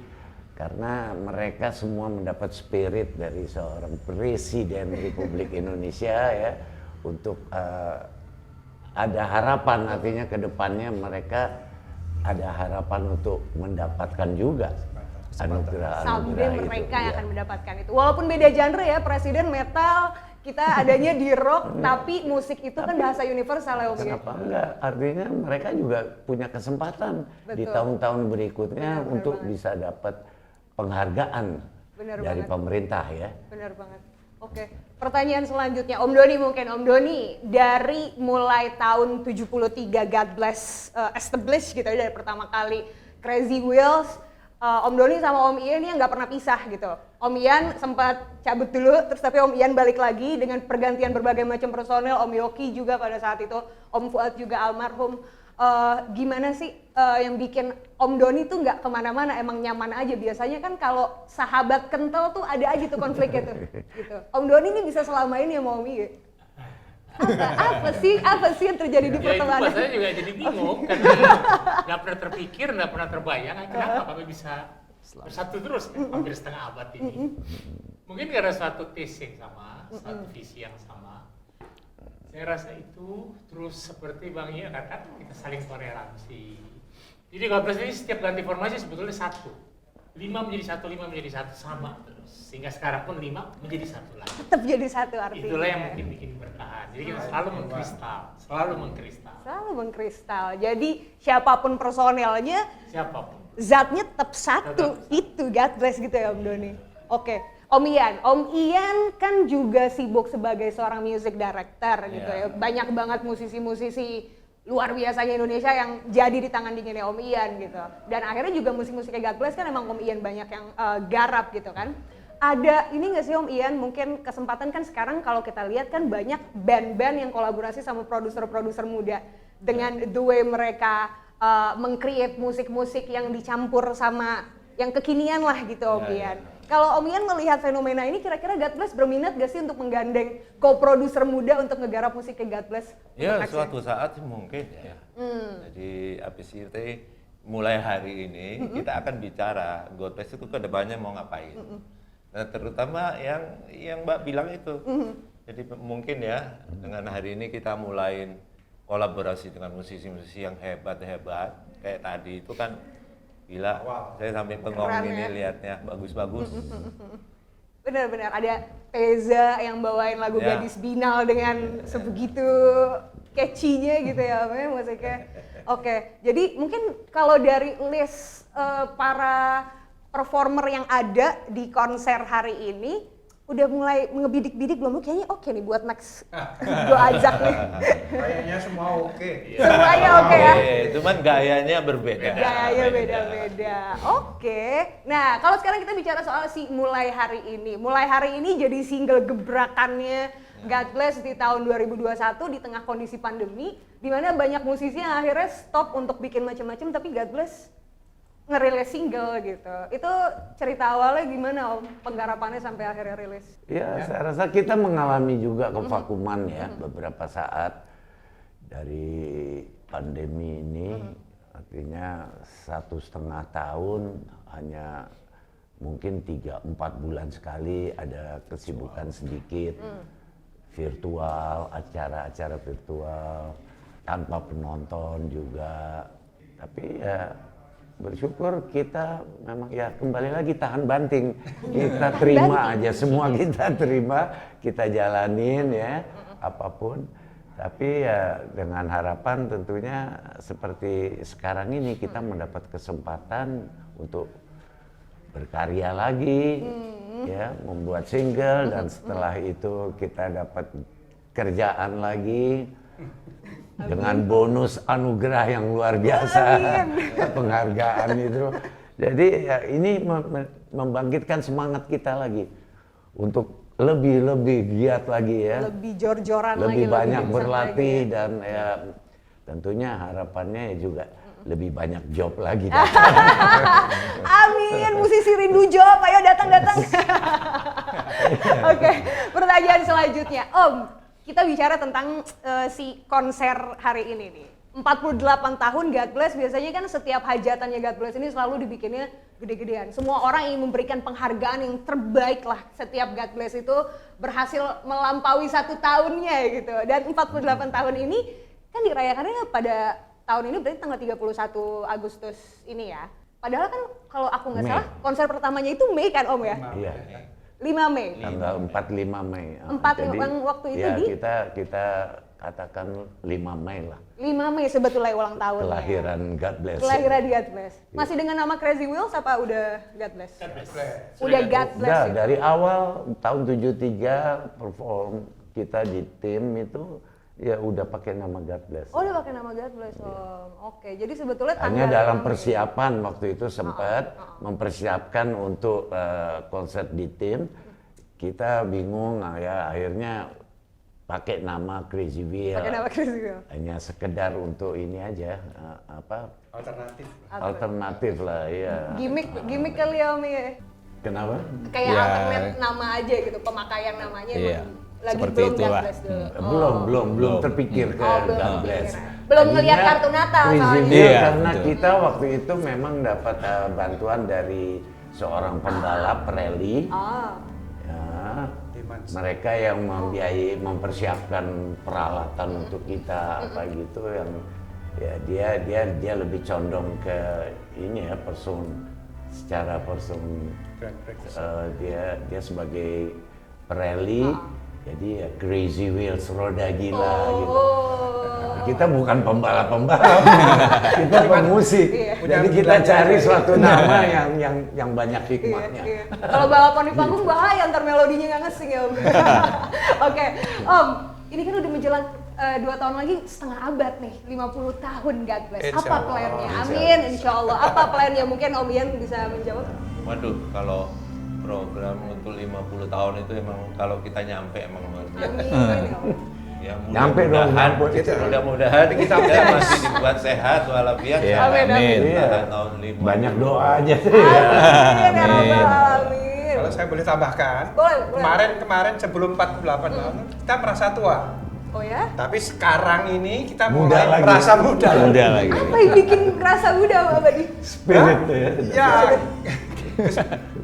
karena mereka semua mendapat spirit dari seorang Presiden Republik Indonesia ya untuk ada harapan, artinya ke depannya mereka ada harapan untuk mendapatkan juga anugerah Sampai itu. mereka yang akan mendapatkan itu. Walaupun beda genre ya, Presiden metal, kita adanya di rock, tapi musik itu kan bahasa universal ya Om. Kenapa enggak? Artinya mereka juga punya kesempatan di tahun-tahun berikutnya untuk bisa dapat penghargaan dari pemerintah ya. Benar banget. Oke, pertanyaan selanjutnya Om Doni mungkin. Om Doni, dari mulai tahun 73 God Bless established gitu ya, dari pertama kali Crazy Wheels, Om Doni sama Om Ian ini nggak pernah pisah gitu. Om Ian sempat cabut dulu, terus tapi Om Ian balik lagi dengan pergantian berbagai macam personel. Om Yoki juga pada saat itu, Om Fuad juga almarhum. Gimana sih yang bikin Om Doni tuh nggak kemana-mana, emang nyaman aja? Biasanya kan kalau sahabat kental tuh ada aja tuh konfliknya tuh. Gitu. Om Doni ini bisa selama ini sama Om Ian. Apa sih yang terjadi di pertemanan? Itu saya juga jadi bingung karena nggak pernah terpikir, nggak pernah terbayang kenapa kami bisa bersatu terus hampir setengah abad ini. Mungkin karena suatu taste yang sama, suatu visi yang sama. Saya rasa itu terus seperti Bang Iya katakan kita saling toleransi. Jadi God Bless ini setiap ganti formasi sebetulnya satu. 5 menjadi satu sama terus. Sehingga sekarang pun 5 menjadi satu lagi. Tetap jadi satu artinya. Itulah yang mungkin bikin bertahan. Jadi kita selalu mengkristal. Jadi siapapun personelnya, zatnya tetap satu. Itu God Bless gitu ya Om Doni. Oke. Om Ian kan juga sibuk sebagai seorang music director gitu ya. Banyak banget musisi-musisi luar biasanya Indonesia yang jadi di tangan dinginnya Om Ian gitu. Dan akhirnya juga musik-musiknya God Bless kan emang Om Ian banyak yang garap gitu kan. Ada ini nggak sih Om Ian, mungkin kesempatan kan sekarang kalau kita lihat kan banyak band-band yang kolaborasi sama produser-produser muda dengan the way mereka meng-create musik-musik yang dicampur sama yang kekinian lah gitu Om Ian. Kalau Om Ian melihat fenomena ini, kira-kira God Bless berminat gak sih untuk menggandeng co-produser muda untuk ngegarap musik ke God Bless? Ya, suatu saat mungkin ya. Jadi habis itu mulai hari ini kita akan bicara God Bless itu ke depannya mau ngapain. Nah, terutama yang Mbak bilang itu. Jadi mungkin ya dengan hari ini kita mulai kolaborasi dengan musisi-musisi yang hebat-hebat kayak tadi itu kan. Gila, saya sampai bengong ini lihatnya, bagus-bagus. Benar-benar, ada Teza yang bawain lagu Gadis Binal dengan sebegitu catchy-nya gitu ya musiknya. Oke, jadi mungkin kalau dari list para performer yang ada di konser hari ini, udah mulai ngebidik-bidik belum? Kayaknya oke nih buat next gue ajak nih. Kayaknya semua oke. Semuanya oke ya? Cuman gayanya berbeda. Gayanya beda-beda. Oke. Nah, kalau sekarang kita bicara soal si Mulai Hari Ini. Mulai Hari Ini jadi single gebrakannya God Bless di tahun 2021 di tengah kondisi pandemi, di mana banyak musisi yang akhirnya stop untuk bikin macam-macam, tapi God Bless ngerilis single gitu. Itu cerita awalnya gimana Om? Penggarapannya sampai akhirnya rilis? Ya, saya rasa kita mengalami juga kevakuman ya beberapa saat dari pandemi ini. Artinya 1,5 tahun hanya mungkin 3-4 bulan sekali ada kesibukan sedikit virtual, acara-acara virtual tanpa penonton juga. Tapi ya bersyukur kita memang ya kembali lagi tahan banting. Kita terima aja, semua kita terima, kita jalanin ya apapun. Tapi ya dengan harapan tentunya seperti sekarang ini kita mendapat kesempatan untuk berkarya lagi, ya membuat single dan setelah itu kita dapat kerjaan lagi dengan bonus anugerah yang luar biasa, penghargaan itu. Jadi ya ini membangkitkan semangat kita lagi untuk lebih giat lagi ya, lebih jor-joran lebih lagi, banyak lebih berlatih lagi. dan ya tentunya harapannya juga lebih banyak job lagi. Amin, musisi rindu job, ayo datang. Oke, pertanyaan selanjutnya, Om, kita bicara tentang si konser hari ini nih. 48 tahun God Bless, biasanya kan setiap hajatannya God Bless ini selalu dibikinnya gede-gedean. Semua orang ingin memberikan penghargaan yang terbaik lah. Setiap God Bless itu berhasil melampaui 1 tahunnya gitu. Dan 48 tahun ini kan dirayakannya pada tahun ini berarti tanggal 31 Agustus ini ya. Padahal kan kalau aku nggak salah konser pertamanya itu Mei kan Om ya? Iya. 5 Mei. Tanggal 45 Mei. 45 waktu itu ya, di kita katakan 5 Mei lah. 5 Mei sebetulnya ulang tahun. Kelahiran God Bless. Kelahiran God Bless. Masih dengan nama Crazy Wheels apa udah God Bless? Udah God Bless. Udah ya? dari awal tahun 73 perform kita di tim itu ya udah pakai nama God Bless. Oh, udah pakai nama God Bless Om. Oke, jadi sebetulnya Hanya tanggal dalam 5 Mei. persiapan waktu itu sempat mempersiapkan untuk konser di tim. Kita bingung ya akhirnya pakai nama Crazy Wheel. Pakai nama Crazy Wheel. Hanya sekedar untuk ini aja alternatif lah ya. Gimmick kali ya Om ya. Kenapa? Kayak Ya. alternate nama aja gitu, pemakaian namanya Iya, emang lagi seperti belum God itulah. Bless dulu. Belum terpikir ke belum God Bless. Belum ngelihat Tadinya kartu Natal Crazy soalnya. Wheel Iya, karena betul. kita waktu itu memang dapat bantuan dari seorang pembalap rally. Oh. Ya, mereka yang membiayai, mempersiapkan peralatan untuk kita apa gitu yang ya dia lebih condong ke ini ya secara dia sebagai rally. Jadi ya Crazy Wheels, roda gila gitu. Kita bukan pembalap, kita pemusik. Jadi kita cari suatu nama yang banyak hikmahnya. Iya. Kalau balapan di panggung bahaya, ntar melodinya nggak ngesing ya Om. Oke, Om, ini kan udah menjelang 2 tahun lagi setengah abad nih, 50 tahun God Bless. Apa plannya? Amin, insya Allah. Apa plannya? Mungkin Om Ian bisa menjawab. Waduh, kalau program untuk 50 tahun itu emang kalau kita nyampe emang luar biasa. Amin. Ya, Nyampe dong, mudah-mudahan kita masih dibuat sehat walafiat. Ya, amin. Tahun 50. Banyak doa aja. Amin, ya Rabbal Alamin. Kalau saya boleh tambahkan, Boleh. kemarin sebelum 48 tahun kita merasa tua. Oh ya? Tapi sekarang ini kita Muda mulai lagi. merasa muda. Muda lagi. Apa yang bikin kerasa muda Mbak Badi? Spirit ya. Ya,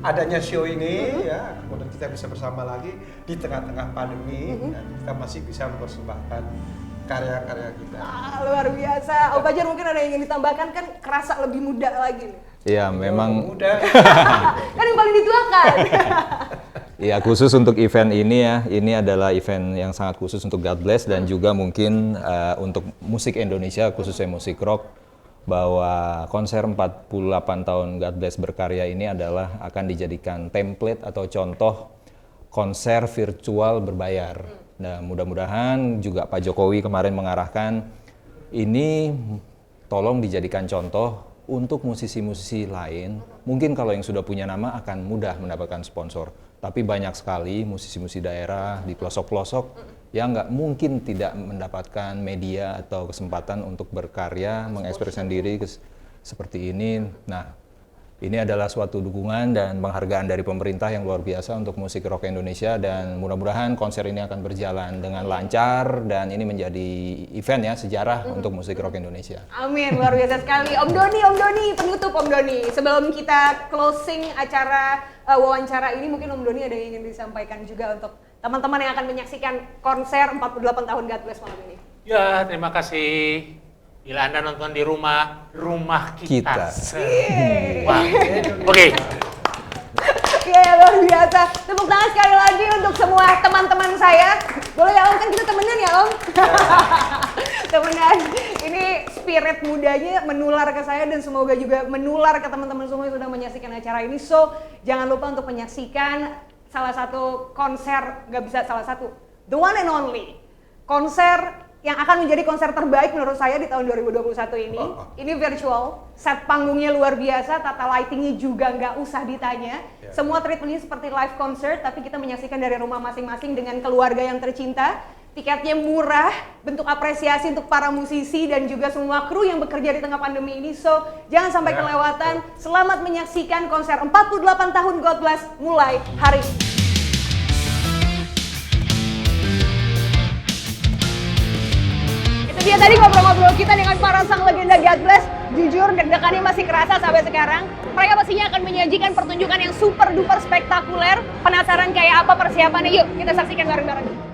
adanya show ini ya, kemudian kita bisa bersama lagi di tengah-tengah pandemi dan kita masih bisa mempersembahkan karya-karya kita. Luar biasa. Om Fajar mungkin ada yang ingin ditambahkan, kan kerasa lebih muda lagi nih. Iya, memang Muda. Kan yang paling dituakan. ya khusus untuk event ini ya, ini adalah event yang sangat khusus untuk God Bless dan juga mungkin untuk musik Indonesia, khususnya musik rock, bahwa konser 48 tahun God Bless berkarya ini adalah akan dijadikan template atau contoh konser virtual berbayar. Nah, mudah-mudahan juga Pak Jokowi kemarin mengarahkan ini tolong dijadikan contoh untuk musisi-musisi lain, mungkin kalau yang sudah punya nama akan mudah mendapatkan sponsor. Tapi banyak sekali musisi-musisi daerah di pelosok-pelosok yang nggak mungkin tidak mendapatkan media atau kesempatan untuk berkarya, mengekspresikan diri seperti ini. Nah, ini adalah suatu dukungan dan penghargaan dari pemerintah yang luar biasa untuk musik rock Indonesia, dan mudah-mudahan konser ini akan berjalan dengan lancar dan ini menjadi event ya, sejarah untuk musik rock Indonesia. Amin, luar biasa sekali. Om Doni, penutup Om Doni. Sebelum kita closing acara wawancara ini, mungkin Om Doni ada yang ingin disampaikan juga untuk teman-teman yang akan menyaksikan konser 48 tahun God Bless malam ini. Ya, terima kasih. Bila Anda nonton di rumah kita. Wah, oke. Iya, luar biasa. Tepuk tangan sekali lagi untuk semua teman-teman saya. Boleh ya Om, kan kita temenan ya Om? Temenan. Ini spirit mudanya menular ke saya dan semoga juga menular ke teman-teman semua yang sudah menyaksikan acara ini. So, jangan lupa untuk menyaksikan salah satu konser, nggak bisa salah satu, the one and only konser yang akan menjadi konser terbaik menurut saya di tahun 2021 ini. Ini virtual, set panggungnya luar biasa, tata lightingnya juga nggak usah ditanya. Semua treatmentnya seperti live concert, tapi kita menyaksikan dari rumah masing-masing dengan keluarga yang tercinta. Tiketnya murah, bentuk apresiasi untuk para musisi dan juga semua kru yang bekerja di tengah pandemi ini. So, jangan sampai kelewatan. Selamat menyaksikan konser 48 tahun God Bless mulai hari ini. Dia tadi ngobrol-ngobrol kita dengan para sang legenda God Bless. Jujur deg-degannya masih kerasa sampai sekarang. Mereka pastinya akan menyajikan pertunjukan yang super duper spektakuler. Penasaran kayak apa persiapannya? Yuk kita saksikan bareng-bareng.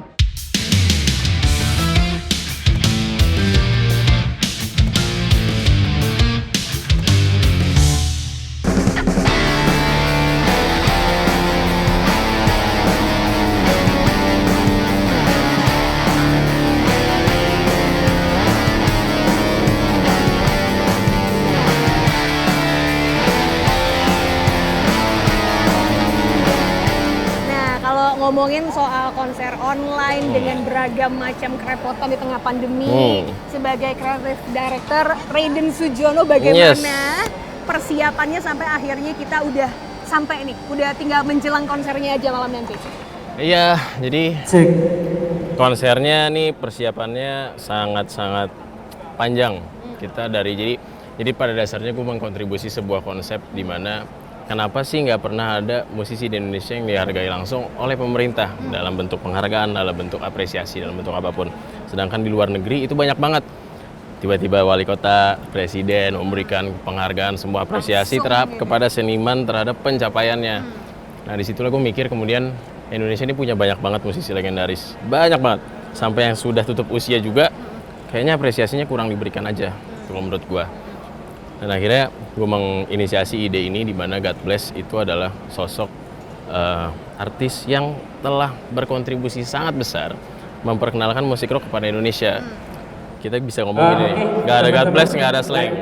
Ngomongin soal konser online dengan beragam macam kerepotan di tengah pandemi, sebagai creative director Raiden Sujono, bagaimana persiapannya sampai akhirnya kita udah sampai nih, udah tinggal menjelang konsernya aja malam nanti? Iya, jadi konsernya nih persiapannya sangat-sangat panjang. Kita jadi pada dasarnya gue mengkontribusi sebuah konsep di mana kenapa sih nggak pernah ada musisi di Indonesia yang dihargai langsung oleh pemerintah dalam bentuk penghargaan, dalam bentuk apresiasi, dalam bentuk apapun. Sedangkan di luar negeri itu banyak banget. Tiba-tiba wali kota, presiden memberikan penghargaan, semua apresiasi kepada seniman terhadap pencapaiannya. Nah disitulah gue mikir kemudian Indonesia ini punya banyak banget musisi legendaris. Banyak banget. Sampai yang sudah tutup usia juga kayaknya apresiasinya kurang diberikan aja, kalau menurut gue. Dan akhirnya gue menginisiasi ide ini di mana God Bless itu adalah sosok artis yang telah berkontribusi sangat besar memperkenalkan musik rock kepada Indonesia. Kita bisa ngomong gini, nggak ada God Bless, nggak ada Slang,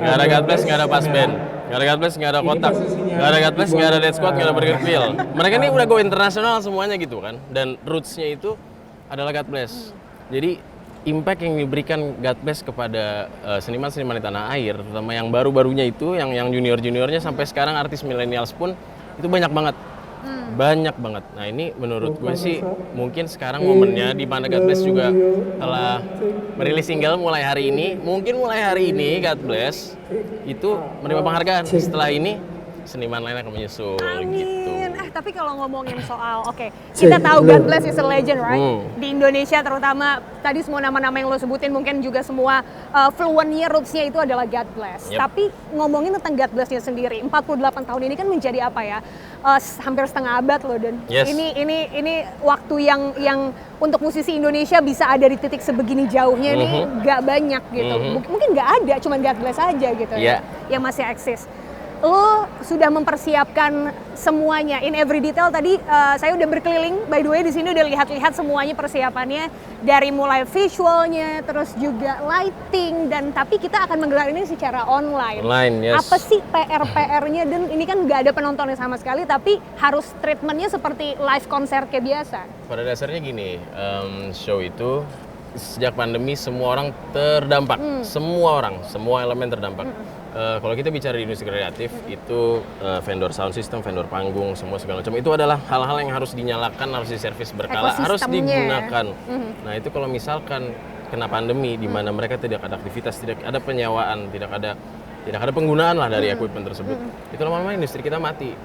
nggak ada God Bless, nggak ada Pas Band, nggak ada God Bless, nggak ada Kotak, nggak ada God Bless, nggak ada Dead Squad, nggak ada Burger Feel. Mereka ini udah go internasional semuanya gitu kan, dan roots-nya itu adalah God Bless. Jadi impact yang diberikan God Bless kepada seniman-seniman di tanah air, terutama yang baru-barunya itu, yang junior-juniornya sampai sekarang artis millennials pun itu banyak banget. Banyak banget. Nah ini menurut gue sih mungkin sekarang momennya di mana God Bless juga telah merilis single mulai hari ini. Mungkin mulai hari ini God Bless itu menerima penghargaan. Setelah ini seniman lain akan menyusul gitu. Tapi kalau ngomongin soal, kita tahu God Bless is a legend, right? Di Indonesia terutama, tadi semua nama-nama yang lo sebutin mungkin juga semua fluentnya, roots-nya itu adalah God Bless. Tapi ngomongin tentang God Bless-nya sendiri, 48 tahun ini kan menjadi apa ya? Hampir setengah abad loh, dan ini waktu yang untuk musisi Indonesia bisa ada di titik sebegini jauhnya ini gak banyak gitu. Mungkin gak ada, cuman God Bless aja gitu yang masih eksis. Lo sudah mempersiapkan semuanya in every detail. Tadi saya udah berkeliling, by the way di sini udah lihat-lihat semuanya persiapannya dari mulai visualnya, terus juga lighting, dan tapi kita akan menggelar ini secara online. Apa sih PR-nya, dan ini kan nggak ada penontonnya sama sekali, tapi harus treatmentnya seperti live konser kayak biasa. Pada dasarnya gini, show itu sejak pandemi semua orang terdampak, semua elemen terdampak. Kalau kita bicara di industri kreatif, itu vendor sound system, vendor panggung, semua segala macam, itu adalah hal-hal yang harus dinyalakan, harus diservis berkala, harus digunakan. Nah itu kalau misalkan kena pandemi, di mana mereka tidak ada aktivitas, tidak ada penyewaan, tidak ada penggunaan lah dari equipment tersebut, itu lama-lama industri kita mati.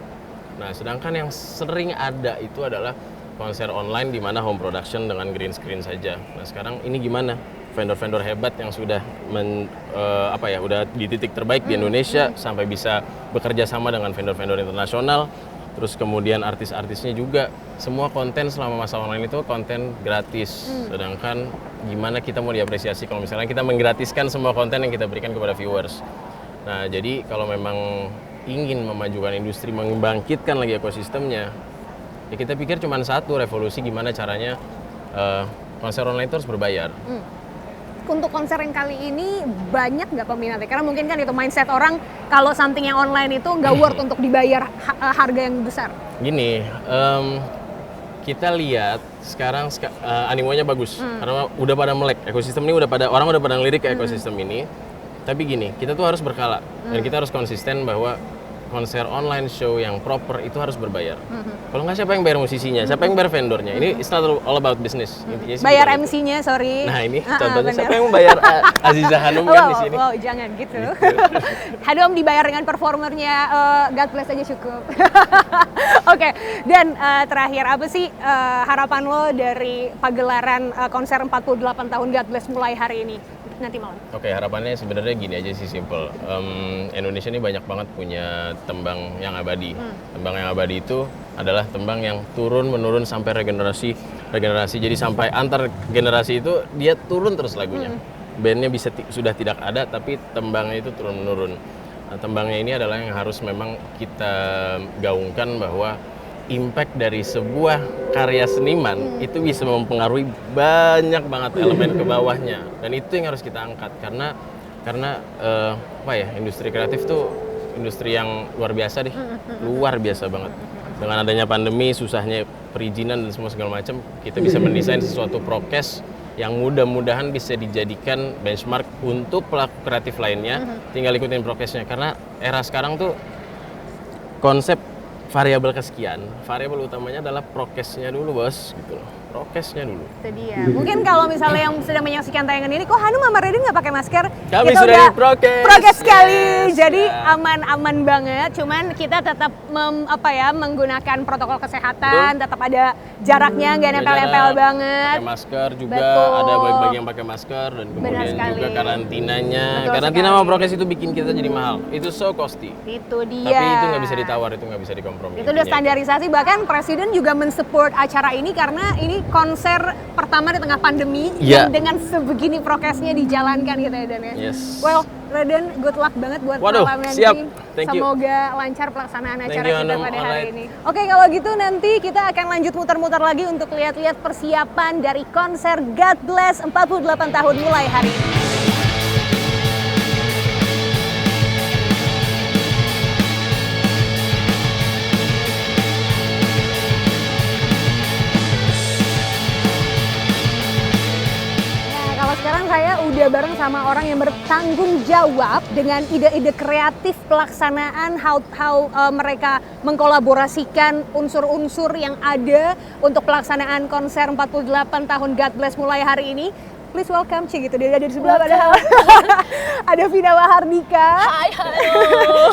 Nah sedangkan yang sering ada itu adalah konser online di mana home production dengan green screen saja. Nah sekarang ini gimana? Vendor-vendor hebat yang sudah udah di titik terbaik di Indonesia sampai bisa bekerja sama dengan vendor-vendor internasional, terus kemudian artis-artisnya juga semua konten selama masa online itu konten gratis. Sedangkan gimana kita mau diapresiasi kalau misalnya kita menggratiskan semua konten yang kita berikan kepada viewers. Nah jadi kalau memang ingin memajukan industri, membangkitkan lagi ekosistemnya, ya kita pikir cuma satu revolusi, gimana caranya konser online itu harus berbayar. Untuk konser yang kali ini banyak nggak peminatnya? Karena mungkin kan itu mindset orang kalau something yang online itu nggak worth untuk dibayar harga yang besar. Gini, kita lihat sekarang animonya bagus karena udah pada melek, ekosistem ini orang udah pada ngelirik ke ekosistem ini. Tapi gini, kita tuh harus berkala dan kita harus konsisten bahwa konser online show yang proper itu harus berbayar. Kalau nggak, siapa yang bayar musisinya? Siapa yang bayar vendornya? Ini it's not all about business. Bayar MC-nya, sorry. Nah ini contohnya siapa yang bayar Aziza Hanum kan di sini? Wow, jangan gitu. Hanum dibayar dengan performernya God Bless aja cukup. Oke, dan terakhir apa sih harapan lo dari pagelaran konser 48 tahun God Bless mulai hari ini? Nanti malam. Oke, harapannya sebenarnya gini aja sih, simple. Indonesia ini banyak banget punya tembang yang abadi. Tembang yang abadi itu adalah tembang yang turun menurun sampai regenerasi. Jadi sampai antar generasi itu dia turun terus lagunya. Bandnya bisa sudah tidak ada, tapi tembangnya itu turun menurun. Nah, tembangnya ini adalah yang harus memang kita gaungkan bahwa impact dari sebuah karya seniman itu bisa mempengaruhi banyak banget elemen ke bawahnya, dan itu yang harus kita angkat karena industri kreatif tuh industri yang luar biasa deh, luar biasa banget. Dengan adanya pandemi, susahnya perizinan dan semua segala macam, kita bisa mendesain sesuatu prokes yang mudah-mudahan bisa dijadikan benchmark untuk pelaku kreatif lainnya. Tinggal ikutin prokesnya, karena era sekarang tuh konsep variabel kesekian, variabel utamanya adalah prokesnya dulu, bos, gitu loh. Prokesnya dulu. Itu dia. Mungkin kalau misalnya yang sedang menyaksikan tayangan ini, kok Hanum sama Redin nggak pakai masker? Kami kita sudah udah prokes. Prokes sekali. Jadi aman-aman banget. Cuman kita tetap menggunakan protokol kesehatan, tetap ada jaraknya, nggak nempel-nempel banget. Pakai masker juga, Betul. ada bagi yang pakai masker, dan kemudian juga karantinanya. Betul Karantina sekali. sama prokes itu bikin kita jadi mahal. Itu so costly. Itu dia. Tapi itu nggak bisa ditawar, itu nggak bisa dikompromi. Itu udah standarisasi, bahkan Presiden juga mensupport acara ini karena ini konser pertama di tengah pandemi yang dengan sebegini prokesnya dijalankan gitu ya, Dan ya. Yes. Well, Redden, good luck banget buat malam nanti. Siap. Thank you. Semoga lancar pelaksanaan acara you, kita Hanum. pada hari ini. Oke, kalau gitu nanti kita akan lanjut muter-muter lagi untuk lihat-lihat persiapan dari konser God Bless 48 tahun mulai hari ini. Sekarang saya udah bareng sama orang yang bertanggung jawab dengan ide-ide kreatif pelaksanaan how mereka mengkolaborasikan unsur-unsur yang ada untuk pelaksanaan konser 48 tahun God Bless mulai hari ini. Please welcome, Ci, gitu. Dia ada di sebelah padahal. Ada Vina Mahardika. Hai, halo.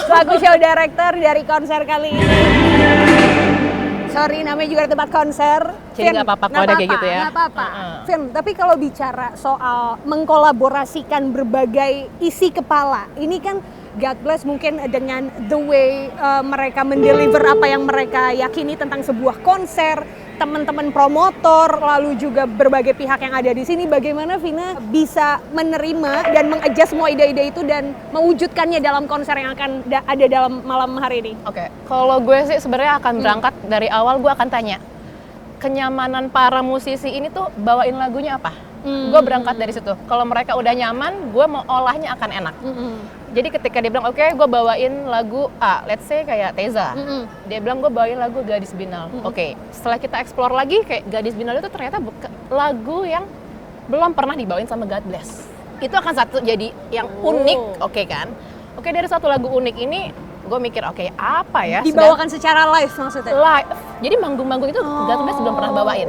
Selaku show director dari konser kali ini. Sorry, namanya juga tempat konser. Jadi nggak apa-apa kalau ada kayak gitu ya. Nggak apa-apa. Vin, tapi kalau bicara soal mengkolaborasikan berbagai isi kepala, ini kan God Bless mungkin dengan the way mereka mendeliver apa yang mereka yakini tentang sebuah konser, teman-teman promotor, lalu juga berbagai pihak yang ada di sini. Bagaimana Vina bisa menerima dan mengadjust semua ide-ide itu dan mewujudkannya dalam konser yang akan ada dalam malam hari ini? Oke, kalau gue sih sebenarnya akan berangkat dari awal, gue akan tanya kenyamanan para musisi ini tuh bawain lagunya apa. Gue berangkat dari situ. Kalau mereka udah nyaman, gue mau olahnya akan enak. Jadi ketika dia bilang, oke, gue bawain lagu A, let's say kayak Teza. Dia bilang gue bawain lagu Gadis Binal. Oke, setelah kita explore lagi, kayak Gadis Binal itu ternyata lagu yang belum pernah dibawain sama God Bless. Itu akan satu jadi yang unik, oke kan? oke dari satu lagu unik ini gue mikir oke apa ya? Dibawakan secara live maksudnya? Live. Jadi manggung-manggung itu God Bless belum pernah bawain.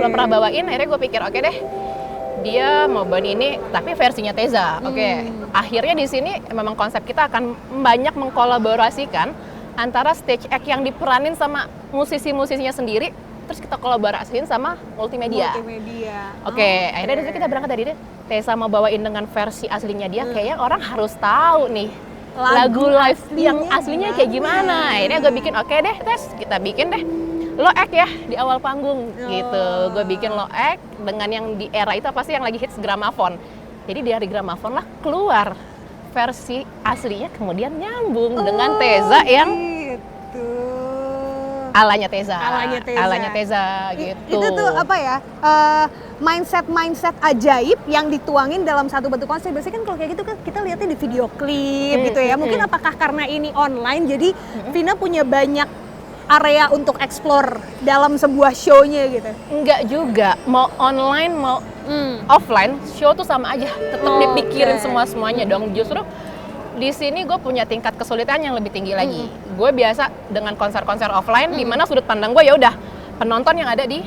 Belum pernah bawain, akhirnya gue pikir oke deh. Dia mau bawain ini tapi versinya Teza. Akhirnya di sini memang konsep kita akan banyak mengkolaborasikan antara stage act yang diperanin sama musisi-musisinya sendiri, terus kita kolaborasiin sama multimedia. Akhirnya dari situ kita berangkat dari Teza mau bawain dengan versi aslinya dia, kayaknya orang harus tahu nih lagu live yang aslinya kayak gimana. Akhirnya gue bikin oke deh Tes, kita bikin deh lo act ya di awal panggung gitu. Gue bikin lo act dengan yang di era itu apa sih yang lagi hits gramafon. Jadi dari gramafon lah keluar versi aslinya, kemudian nyambung dengan Teza yang alanya Teza gitu. Itu tuh apa ya? Mindset ajaib yang dituangin dalam satu bentuk konsep. Biasanya kan kalau kayak gitu kan kita lihatnya di video klip gitu ya. Mungkin apakah karena ini online jadi Vina punya banyak area untuk explore dalam sebuah show-nya gitu? Enggak juga, mau online mau offline, show tuh sama aja, tetap dipikirin semuanya dong. Justru di sini gue punya tingkat kesulitan yang lebih tinggi lagi. Gue biasa dengan konser-konser offline, di mana sudut pandang gue ya udah penonton yang ada di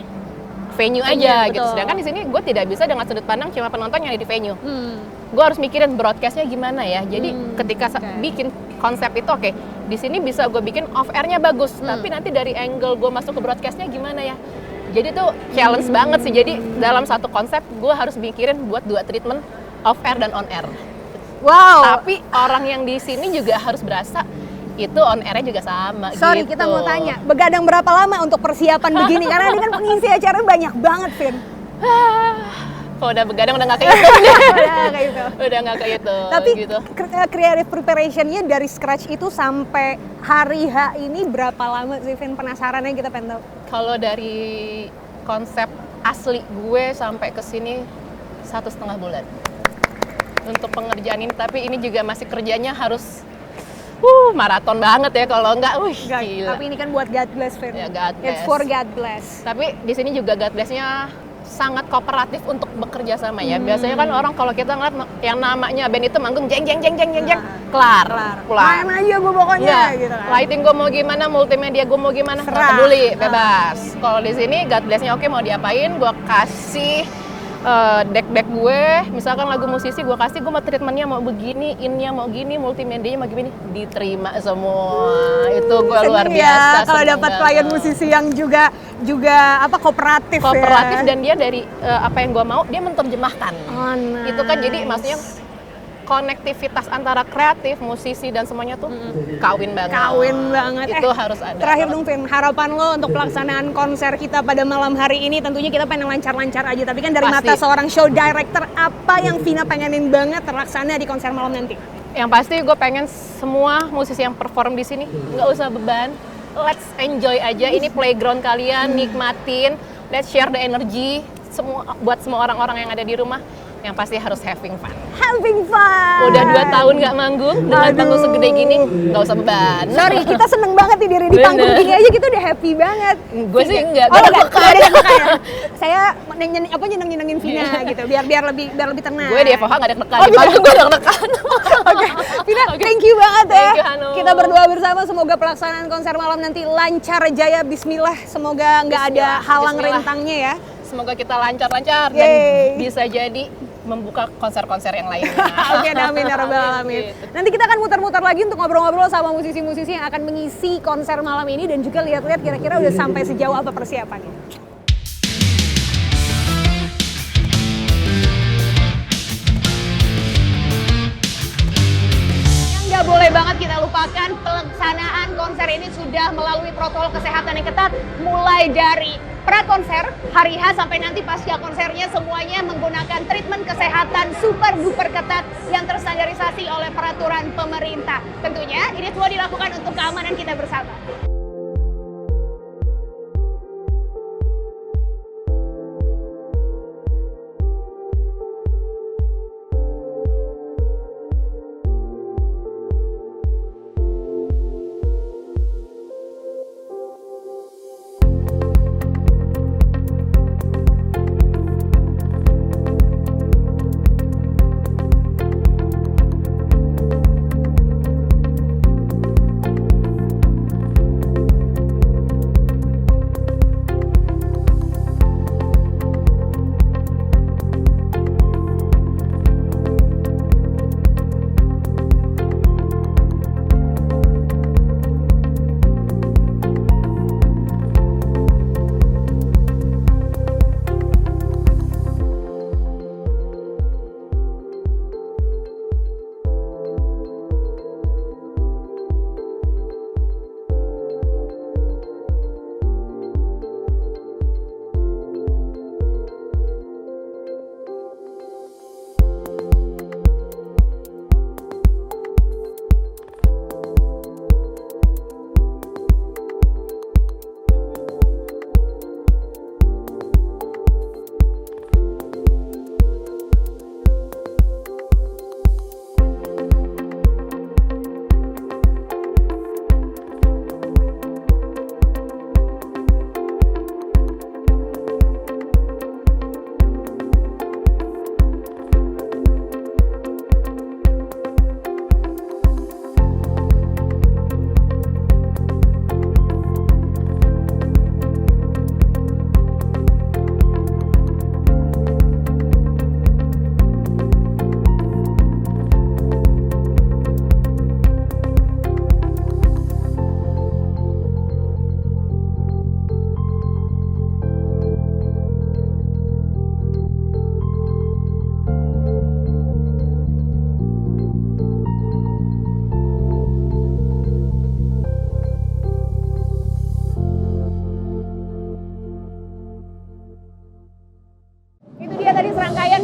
venue aja gitu. Sedangkan di sini gue tidak bisa dengan sudut pandang cuma penonton yang ada di venue. Gue harus mikirin broadcastnya gimana ya. Jadi ketika bikin konsep itu di sini bisa gue bikin off airnya bagus, tapi nanti dari angle gue masuk ke broadcastnya gimana ya. Jadi tuh challenge banget sih. Jadi dalam satu konsep gue harus mikirin buat 2 treatment off air dan on air. Tapi orang yang di sini juga harus berasa itu on airnya juga sama. Sorry, kita mau tanya, begadang berapa lama untuk persiapan begini? Karena ini kan pengisi acara banyak banget, Vin. Kalau udah begadang udah nggak kehitung. Udah nggak kehitung. Tapi gitu. Creative preparation-nya dari scratch itu sampai hari H ini berapa lama sih, Vin? Penasarannya kita pengen tahu. Kalau dari konsep asli gue sampai ke sini 1,5 bulan untuk pengerjaan ini. Tapi ini juga masih kerjanya harus maraton banget ya, kalau enggak, gila. Tapi ini kan buat God Bless, Vin. Ya, God Bless. It's for God Bless. Tapi di sini juga God Bless-nya sangat kooperatif untuk bekerja sama ya. Biasanya kan orang kalau kita ngeliat yang namanya band itu manggung jeng kelar. Main aja gue pokoknya gitu kan. Lighting gue mau gimana, multimedia gue mau gimana, nggak peduli, bebas. Kalau di sini God Bless-nya oke, mau diapain, gue kasih deck gue, misalkan lagu musisi gue kasih, gue mau treatmentnya mau begini, innya mau gini, multimedianya mau gini, diterima semua. Itu gue luar biasa. Kalau dapat klien musisi yang juga kooperatif dan dia dari apa yang gue mau dia menerjemahkan. Itu kan jadi maksudnya konektivitas antara kreatif, musisi dan semuanya tuh kawin banget. Itu harus ada. Terakhir dong, Vin, harapan lo untuk pelaksanaan konser kita pada malam hari ini. Tentunya kita pengen lancar-lancar aja, tapi kan dari mata seorang show director, apa yang Vina pengenin banget terlaksana di konser malam nanti? Yang pasti gue pengen semua musisi yang perform di sini nggak usah beban, let's enjoy aja. Ini playground kalian, nikmatin, let's share the energy. Buat semua orang-orang yang ada di rumah, yang pasti harus having fun. Udah 2 tahun nggak manggung, dengan panggung segede gini, nggak usah beban. Sorry, kita seneng banget nih diri di panggung gini aja, kita udah happy banget. Gue sih enggak. Saya nyenengin Vina gitu, biar lebih tenang. Gue di FOH nggak deg-degan, di panggung gue deg-degan. Vina, thank you banget ya. Kita berdoa bersama, semoga pelaksanaan konser malam nanti lancar jaya, bismillah. Semoga nggak ada halang rintangnya ya. Semoga kita lancar-lancar dan bisa jadi membuka konser-konser yang lainnya. Oke, amin ya rabbal alamin. Nanti kita akan muter-muter lagi untuk ngobrol-ngobrol sama musisi-musisi yang akan mengisi konser malam ini dan juga lihat-lihat kira-kira udah sampai sejauh apa persiapannya. Nggak boleh banget kita lupakan, pelaksanaan konser ini sudah melalui protokol kesehatan yang ketat, mulai dari pra-konser, hari H sampai nanti pasca konsernya, semuanya menggunakan treatment kesehatan super duper ketat yang terstandarisasi oleh peraturan pemerintah. Tentunya ini semua dilakukan untuk keamanan kita bersama.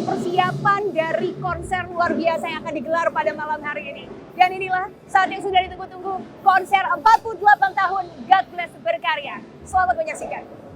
persiapan dari konser luar biasa yang akan digelar pada malam hari ini. Dan inilah saat yang sudah ditunggu-tunggu, konser 48 tahun God Bless berkarya. Selamat menyaksikan.